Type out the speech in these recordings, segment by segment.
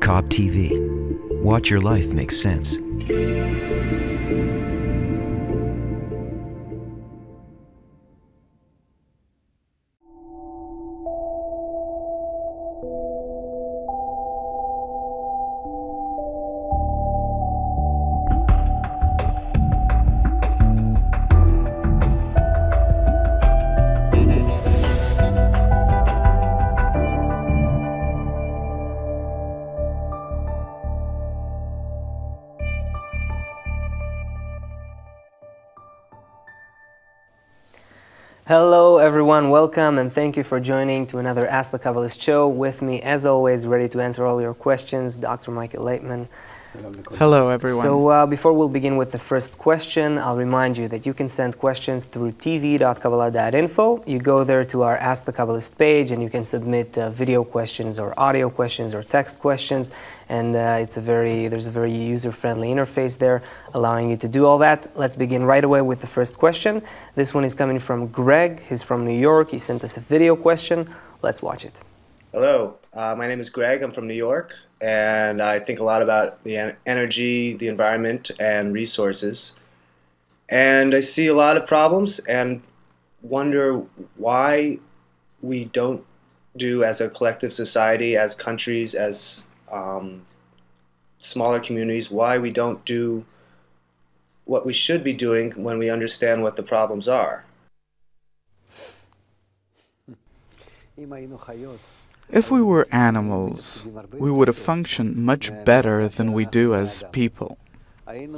Cobb TV. Watch your life make sense. Hello everyone, welcome and thank you for joining to another Ask the Kabbalist show. With me, as always, ready to answer all your questions, Dr. Michael Laitman. Hello everyone. So before we'll begin with the first question, I'll remind you that you can send questions through tv.Kabbalah.info. You go there to our Ask the Kabbalist page and you can submit video questions or audio questions or text questions, and there's a very user-friendly interface there allowing you to do all that. Let's begin right away with the first question. This one is coming from Greg. He's from New York. He sent us a video question. Let's watch it. Hello, my name is Greg. I'm from New York, and I think a lot about the energy, the environment, and resources. And I see a lot of problems and wonder why we don't do, as a collective society, as countries, as smaller communities, why we don't do what we should be doing when we understand what the problems are. If we were animals, we would have functioned much better than we do as people. An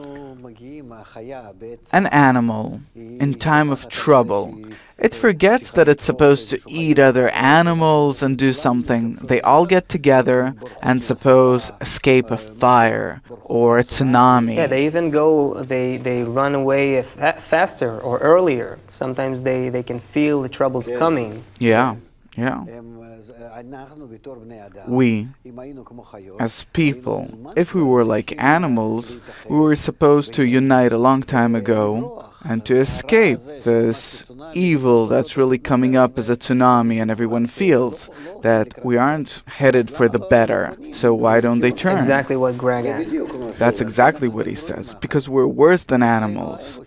animal, in time of trouble, it forgets that it's supposed to eat other animals and do something. They all get together and suppose escape a fire or a tsunami. Yeah, they even they run away faster or earlier. Sometimes they can feel the troubles coming. Yeah. We, as people, if we were like animals, we were supposed to unite a long time ago and to escape this evil that's really coming up as a tsunami, and everyone feels that we aren't headed for the better. So why don't they turn? Exactly what Greg asked. That's exactly what he says, because we're worse than animals.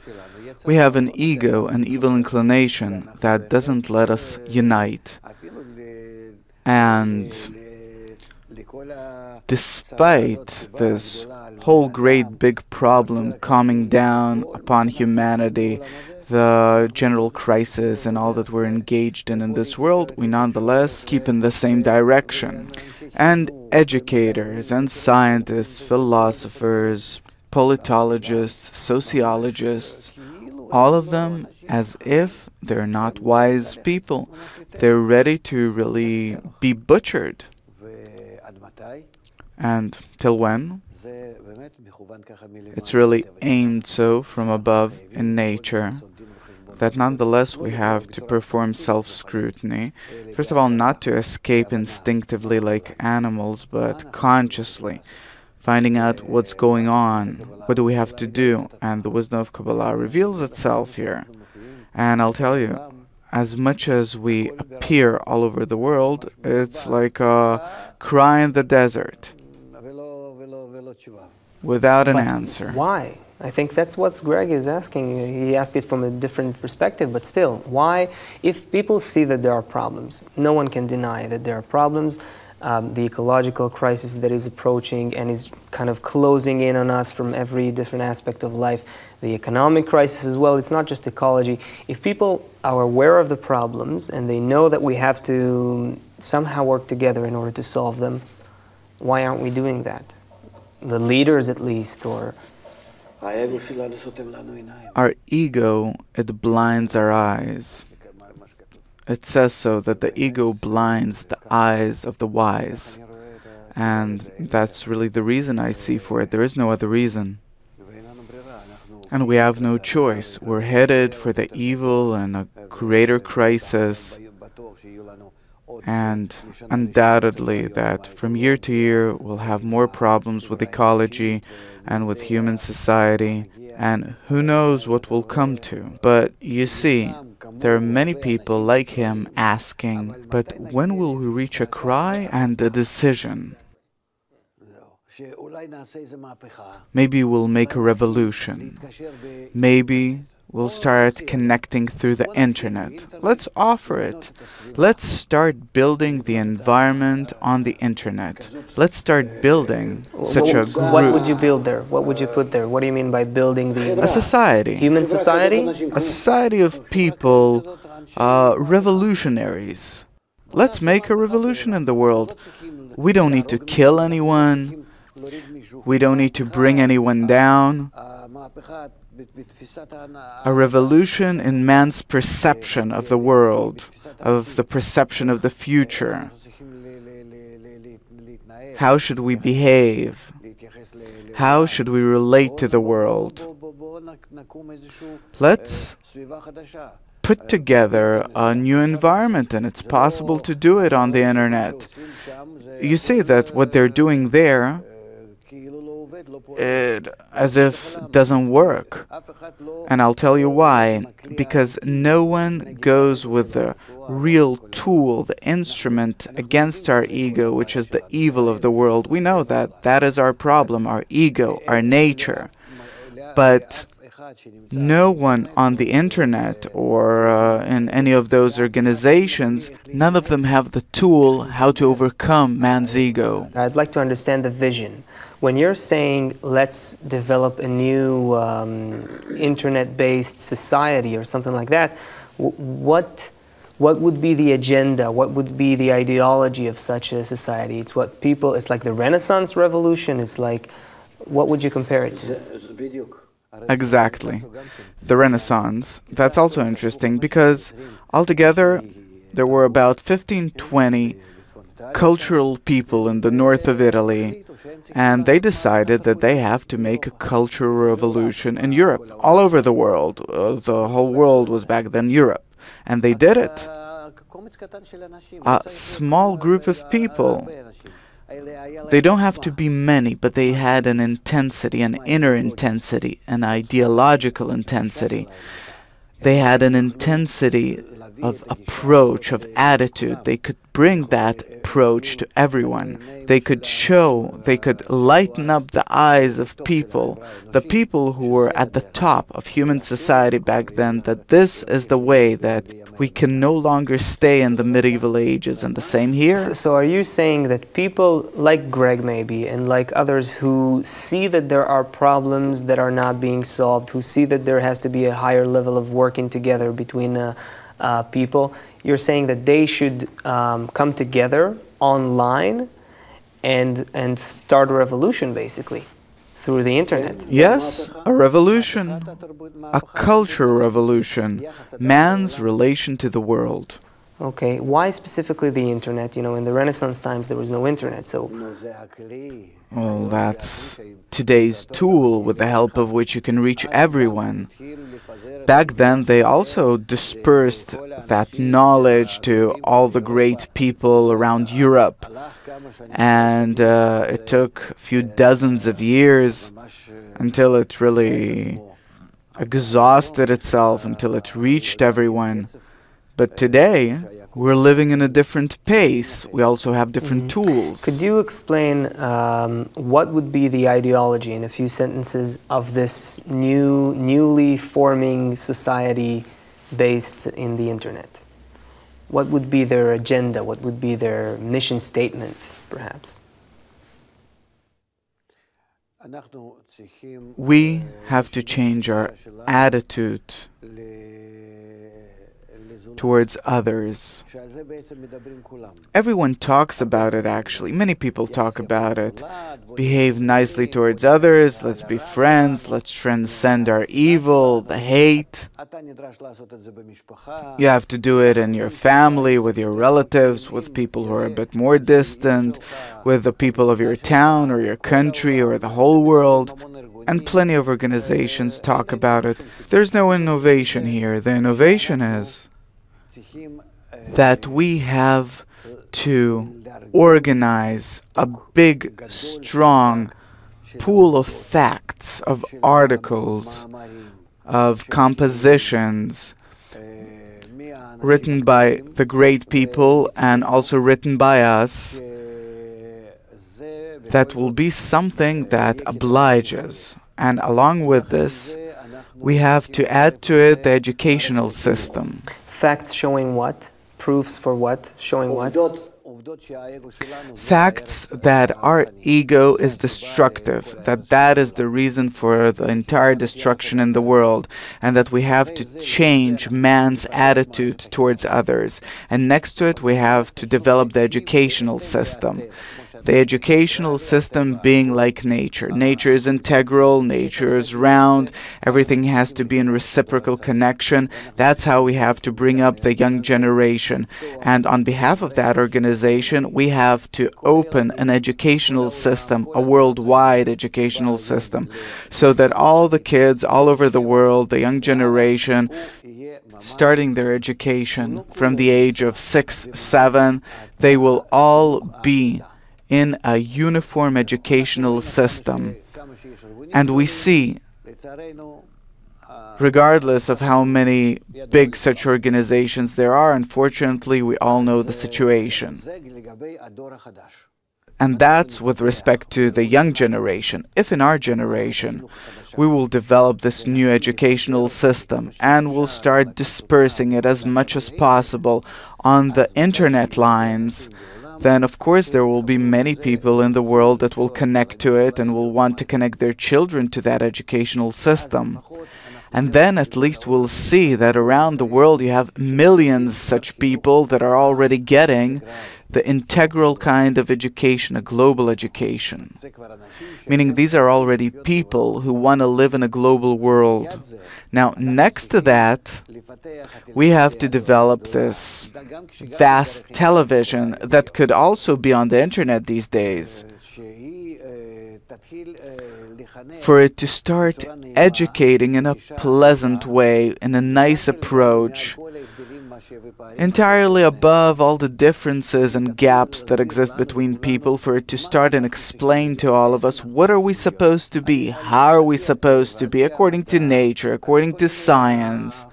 We have an ego, an evil inclination that doesn't let us unite. And despite this whole great big problem coming down upon humanity, the general crisis and all that we're engaged in this world, we nonetheless keep in the same direction. And educators and scientists, philosophers, politologists, sociologists, all of them, as if they're not wise people, they're ready to really be butchered. And till when? It's really aimed so from above in nature that nonetheless we have to perform self-scrutiny. First of all, not to escape instinctively like animals, but consciously, finding out what's going on, what do we have to do, and the wisdom of Kabbalah reveals itself here. And I'll tell you, as much as we appear all over the world, it's like a cry in the desert, without an answer. Why? I think that's what Greg is asking. He asked it from a different perspective, but still, why? If people see that there are problems, no one can deny that there are problems. The ecological crisis that is approaching and is kind of closing in on us from every different aspect of life, the economic crisis as well, it's not just ecology. If people are aware of the problems and they know that we have to somehow work together in order to solve them, why aren't we doing that? The leaders at least, or... Our ego, it blinds our eyes. It says so, that the ego blinds the eyes of the wise. And that's really the reason I see for it. There is no other reason. And we have no choice. We're headed for the evil and a greater crisis. And undoubtedly that from year to year we'll have more problems with ecology and with human society. And who knows what will come to. But you see, there are many people like him asking, but when will we reach a cry and a decision? Maybe we'll make a revolution. Maybe we'll start connecting through the internet. Let's offer it. Let's start building the environment on the internet. Let's start building such a group. What would you build there? What would you put there? What do you mean by building the A society. human society? A society of people, revolutionaries. Let's make a revolution in the world. We don't need to kill anyone. We don't need to bring anyone down. A revolution in man's perception of the world, of the perception of the future. How should we behave? How should we relate to the world? Let's put together a new environment, and it's possible to do it on the internet. You see that what they're doing there, it as if doesn't work. And I'll tell you why. Because no one goes with the real tool, the instrument against our ego, which is the evil of the world. We know that. That is our problem, our ego, our nature. But no one on the internet or in any of those organizations, none of them have the tool how to overcome man's ego. I'd like to understand the vision. When you're saying let's develop a new internet-based society or something like that, what would be the agenda? What would be the ideology of such a society? It's what people. It's like the Renaissance revolution. It's like, what would you compare it to? Exactly. The Renaissance. That's also interesting because altogether there were about 15-20 cultural people in the north of Italy, and they decided that they have to make a cultural revolution in Europe, all over the world. The whole world was back then Europe, and they did it. A small group of people. They don't have to be many, but they had an intensity, an inner intensity, an ideological intensity. They had an intensity of approach, of attitude. They could bring that approach to everyone. They could show, they could lighten up the eyes of people, the people who were at the top of human society back then, that this is the way that we can no longer stay in the medieval ages. And the same here. So are you saying that people like Greg maybe and like others who see that there are problems that are not being solved, who see that there has to be a higher level of working together between people, you're saying that they should come together online and start a revolution basically through the internet? Yes, a revolution, a cultural revolution, man's relation to the world. Okay, why specifically the internet? You know, in the Renaissance times there was no internet, so... Well, that's today's tool with the help of which you can reach everyone. Back then they also dispersed that knowledge to all the great people around Europe. And it took a few dozens of years until it really exhausted itself, until it reached everyone. But today, we're living in a different pace. We also have different tools. Could you explain what would be the ideology in a few sentences of this newly forming society based in the internet? What would be their agenda? What would be their mission statement, perhaps? We have to change our attitude towards others. Everyone talks about it, actually. Many people talk about it. Behave nicely towards others, let's be friends, let's transcend our evil, the hate. You have to do it in your family, with your relatives, with people who are a bit more distant, with the people of your town or your country or the whole world. And plenty of organizations talk about it. There's no innovation here. The innovation is that we have to organize a big, strong pool of facts, of articles, of compositions written by the great people and also written by us, that will be something that obliges. And along with this, we have to add to it the educational system. Facts showing what? Proofs for what? Showing what? Facts that our ego is destructive, that is the reason for the entire destruction in the world, and that we have to change man's attitude towards others. And next to it, we have to develop the educational system. The educational system being like nature. Nature is integral, nature is round, everything has to be in reciprocal connection. That's how we have to bring up the young generation. And on behalf of that organization, we have to open an educational system, a worldwide educational system, so that all the kids all over the world, the young generation, starting their education from the age of 6, 7, they will all be in a uniform educational system. And we see, regardless of how many big such organizations there are, unfortunately, we all know the situation. And that's with respect to the young generation. If in our generation we will develop this new educational system and we'll start dispersing it as much as possible on the internet lines, then of course there will be many people in the world that will connect to it and will want to connect their children to that educational system. And then at least we'll see that around the world you have millions such people that are already getting the integral kind of education, a global education. Meaning these are already people who want to live in a global world. Now, next to that, we have to develop this vast television that could also be on the internet these days, for it to start educating in a pleasant way, in a nice approach, entirely above all the differences and gaps that exist between people, for it to start and explain to all of us what are we supposed to be, how are we supposed to be, according to nature, according to science,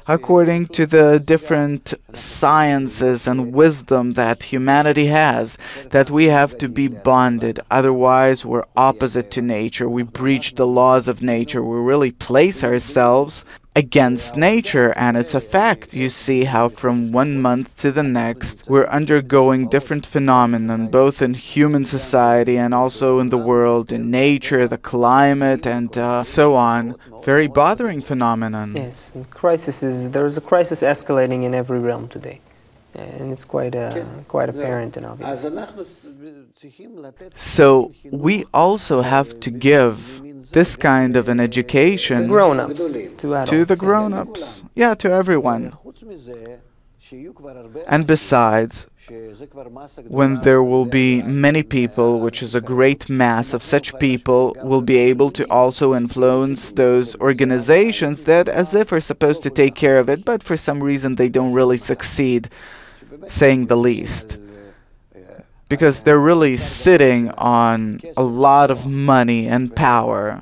according to the different sciences and wisdom that humanity has, that we have to be bonded. Otherwise, we're opposite to nature. We breach the laws of nature. We really place ourselves against nature, and it's a fact. You see how from one month to the next we're undergoing different phenomena, both in human society and also in the world, in nature, the climate, and so on. Very bothering phenomenon. Yes, there is a crisis escalating in every realm today, and it's quite apparent and obvious. So we also have to give this kind of an education to grown-ups, to adults. To the grown-ups, yeah, to everyone. And besides, when there will be many people, which is a great mass of such people, will be able to also influence those organizations that as if are supposed to take care of it, but for some reason they don't really succeed, saying the least. Because they're really sitting on a lot of money and power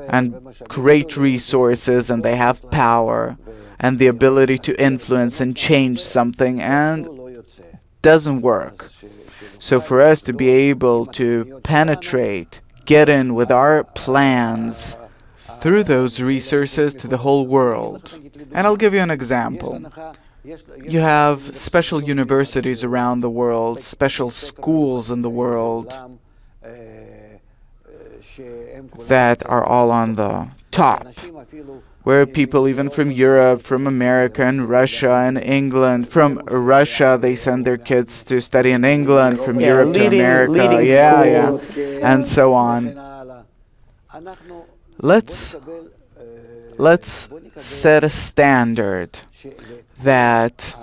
and great resources, and they have power and the ability to influence and change something, and doesn't work. So for us to be able to penetrate, get in with our plans through those resources to the whole world. And I'll give you an example. You have special universities around the world, special schools in the world that are all on the top, where people even from Europe, from America and Russia and England, from Russia they send their kids to study in England, from Europe to America, and so on. Let's set a standard that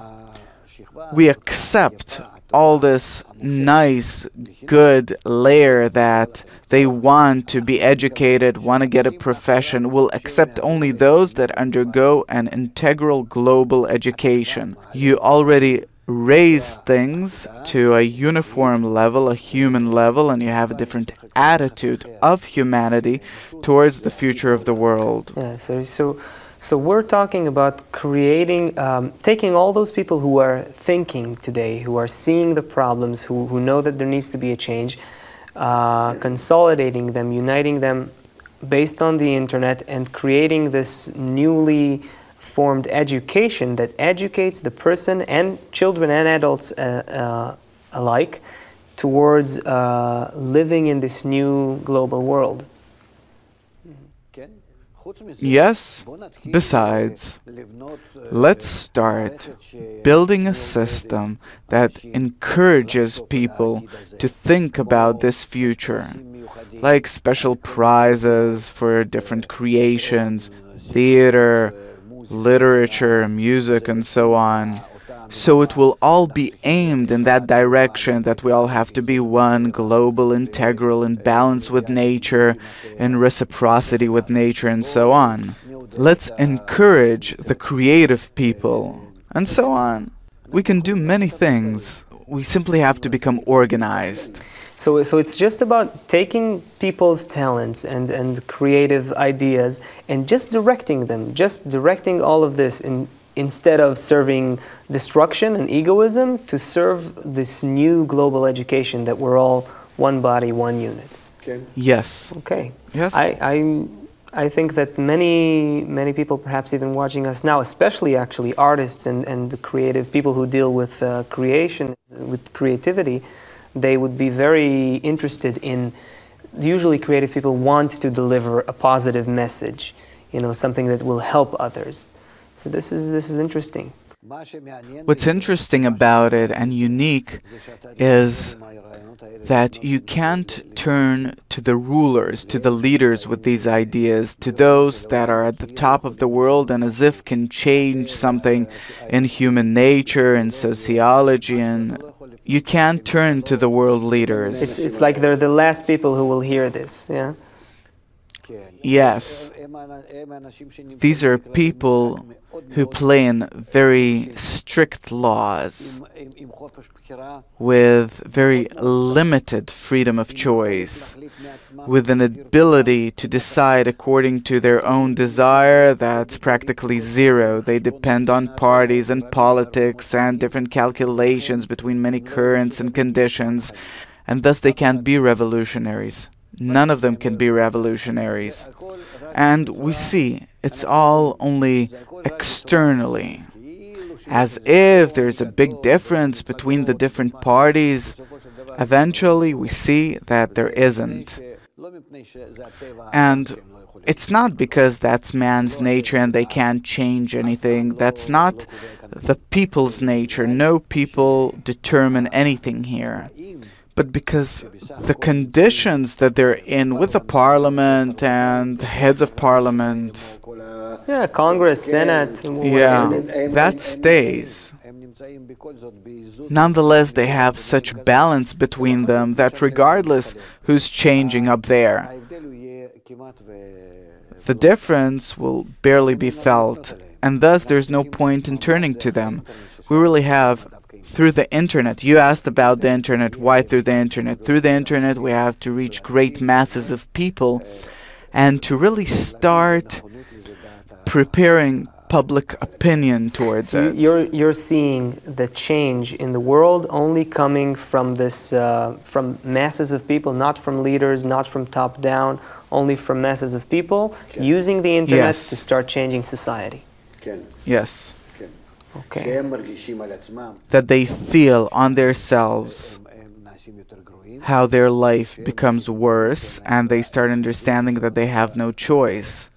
we accept all this nice, good layer that they want to be educated, want to get a profession, will accept only those that undergo an integral global education. You already raise things to a uniform level, a human level, and you have a different attitude of humanity towards the future of the world. Yeah, so we're talking about creating, taking all those people who are thinking today, who are seeing the problems, who know that there needs to be a change, consolidating them, uniting them based on the internet, and creating this newly formed education that educates the person and children and adults alike towards living in this new global world. Yes, besides, let's start building a system that encourages people to think about this future, like special prizes for different creations, theater, literature, music, and so on. So it will all be aimed in that direction, that we all have to be one, global, integral, in balance with nature, in reciprocity with nature, and so on. Let's encourage the creative people, and so on. We can do many things. We simply have to become organized. So it's just about taking people's talents and creative ideas and just directing them, just directing all of this instead of serving destruction and egoism, to serve this new global education that we're all one body, one unit. Okay. Yes. Okay. Yes. I think that many people, perhaps even watching us now, especially actually artists and creative people who deal with creation, with creativity, they would be very interested in. Usually, creative people want to deliver a positive message, something that will help others. So this is interesting. What's interesting about it and unique is that you can't turn to the rulers, to the leaders with these ideas, to those that are at the top of the world and as if can change something in human nature and sociology, and you can't turn to the world leaders. It's like they're the last people who will hear this, yeah? Yes. These are people who play in very strict laws with very limited freedom of choice, with an ability to decide according to their own desire that's practically zero. They depend on parties and politics and different calculations between many currents and conditions, and thus they can't be revolutionaries. None of them can be revolutionaries. And we see it's all only externally, as if there's a big difference between the different parties. Eventually we see that there isn't. And it's not because that's man's nature and they can't change anything. That's not the people's nature. No people determine anything here. But because the conditions that they're in with the parliament and heads of parliament, Congress, Senate, that stays. Nonetheless, they have such balance between them that regardless who's changing up there, the difference will barely be felt, and thus there's no point in turning to them. We really have, through the internet, you asked about the internet, why through the internet? Through the internet we have to reach great masses of people and to really start preparing public opinion towards it. You're seeing the change in the world only coming from this, from masses of people, not from leaders, not from top down, only from masses of people using the internet to start changing society. Yes. Okay. That they feel on themselves how their life becomes worse, and they start understanding that they have no choice.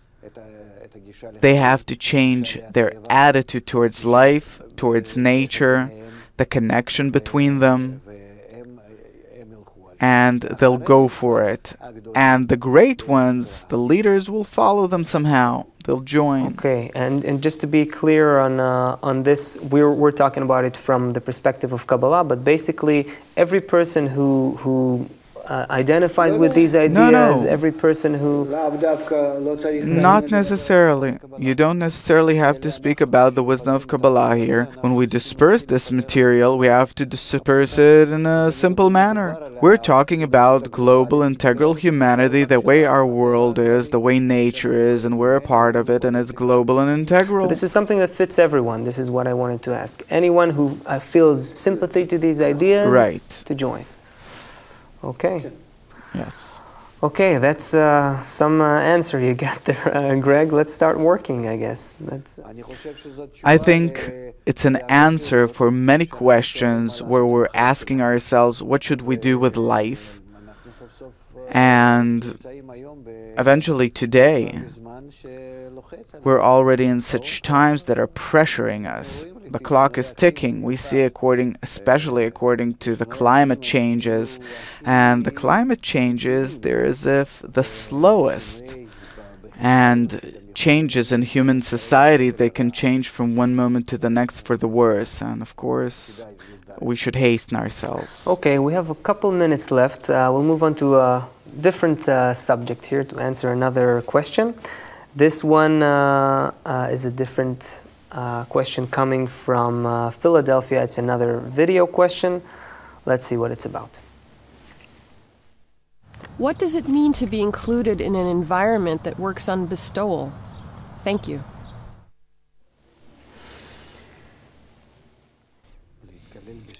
They have to change their attitude towards life, towards nature, the connection between them, and they'll go for it. And the great ones, the leaders, will follow them somehow. They'll join. Okay, and just to be clear on this, we're talking about it from the perspective of Kabbalah, but basically every person who identifies with these ideas, every person who... Not necessarily. You don't necessarily have to speak about the wisdom of Kabbalah here. When we disperse this material, we have to disperse it in a simple manner. We're talking about global integral humanity, the way our world is, the way nature is, and we're a part of it, and it's global and integral. So this is something that fits everyone. This is what I wanted to ask. Anyone who feels sympathy to these ideas, to join. Okay. Yes. Okay, that's some answer you got there, Greg. Let's start working, I guess. I think it's an answer for many questions where we're asking ourselves, what should we do with life? And eventually today, we're already in such times that are pressuring us. The clock is ticking. We see especially according to the climate changes. And the climate changes, they're as if the slowest. And changes in human society, they can change from one moment to the next for the worse. And of course, we should hasten ourselves. Okay, we have a couple minutes left. We'll move on to a different subject here to answer another question. This one is a different question coming from Philadelphia. It's another video question. Let's see what it's about. What does it mean to be included in an environment that works on bestowal? Thank you.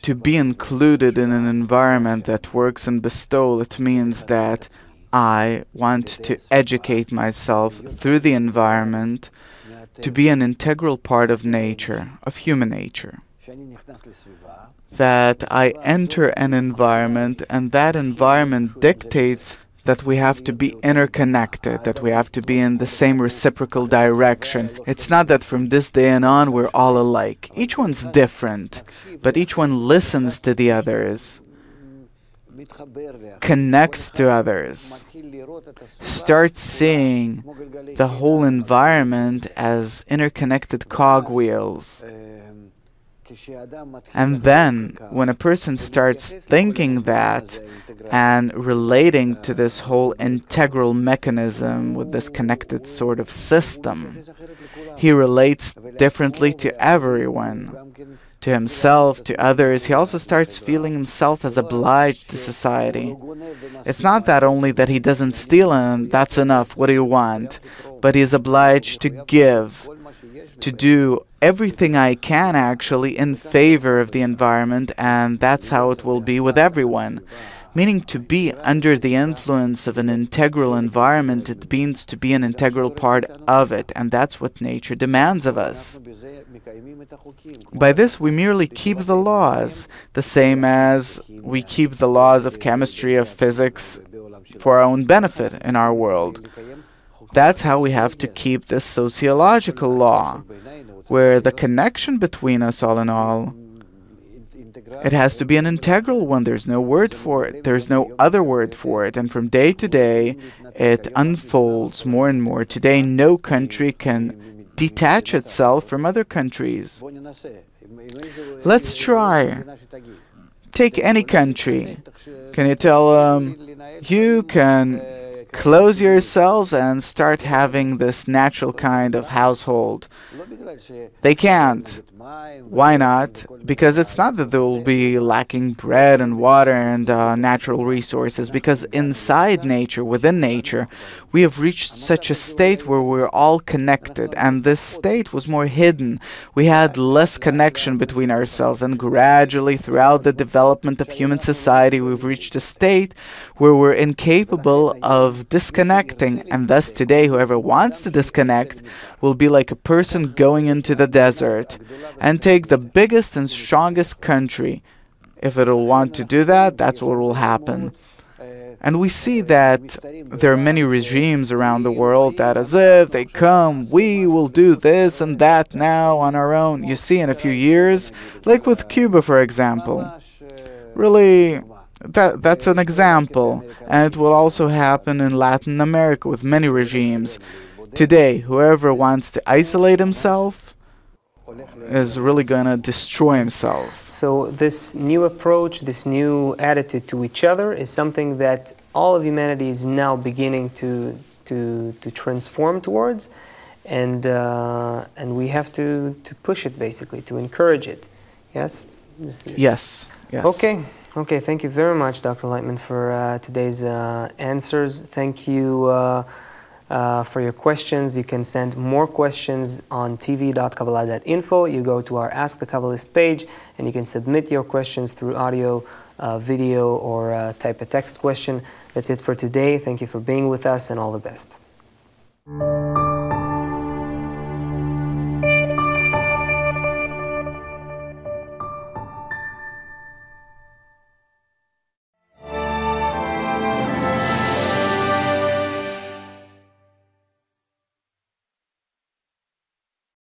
To be included in an environment that works on bestowal, it means that I want to educate myself through the environment to be an integral part of nature, of human nature. That I enter an environment and that environment dictates that we have to be interconnected, that we have to be in the same reciprocal direction. It's not that from this day on we're all alike. Each one's different, but each one listens to the others, connects to others, starts seeing the whole environment as interconnected cogwheels. And then, when a person starts thinking that and relating to this whole integral mechanism with this connected sort of system, he relates differently to everyone, to himself, to others. He also starts feeling himself as obliged to society. It's not that only that he doesn't steal and that's enough, what do you want? But he is obliged to give, to do everything I can actually in favor of the environment, and that's how it will be with everyone. Meaning to be under the influence of an integral environment, it means to be an integral part of it, and that's what nature demands of us. By this we merely keep the laws, the same as we keep the laws of chemistry, of physics, for our own benefit in our world. That's how we have to keep this sociological law, where the connection between us, all in all, it has to be an integral one. There's no word for it. There's no other word for it. And from day to day, it unfolds more and more. Today, no country can detach itself from other countries. Let's try. Take any country. Can you tell them, you can close yourselves and start having this natural kind of household? They can't. Why not? Because it's not that they will be lacking bread and water and natural resources, because inside nature, within nature, we have reached such a state where we're all connected, and this state was more hidden. We had less connection between ourselves, and gradually throughout the development of human society, we've reached a state where we're incapable of disconnecting, and thus today whoever wants to disconnect will be like a person going into the desert and take the biggest and strongest country. If it'll want to do that, that's what will happen. And we see that there are many regimes around the world that as if they come, we will do this and that now on our own. You see, in a few years, like with Cuba, for example, really, that's an example. And it will also happen in Latin America with many regimes. Today, whoever wants to isolate himself is really going to destroy himself. So this new approach, this new attitude to each other is something that all of humanity is now beginning to transform towards, and we have to push it, basically, to encourage it. Yes? Yes. Yes. Okay, thank you very much, Dr. Laitman, for today's answers. Thank you for your questions. You can send more questions on tv.Kabbalah.info. You go to our Ask the Kabbalist page, and you can submit your questions through audio, video, or type a text question. That's it for today. Thank you for being with us, and all the best.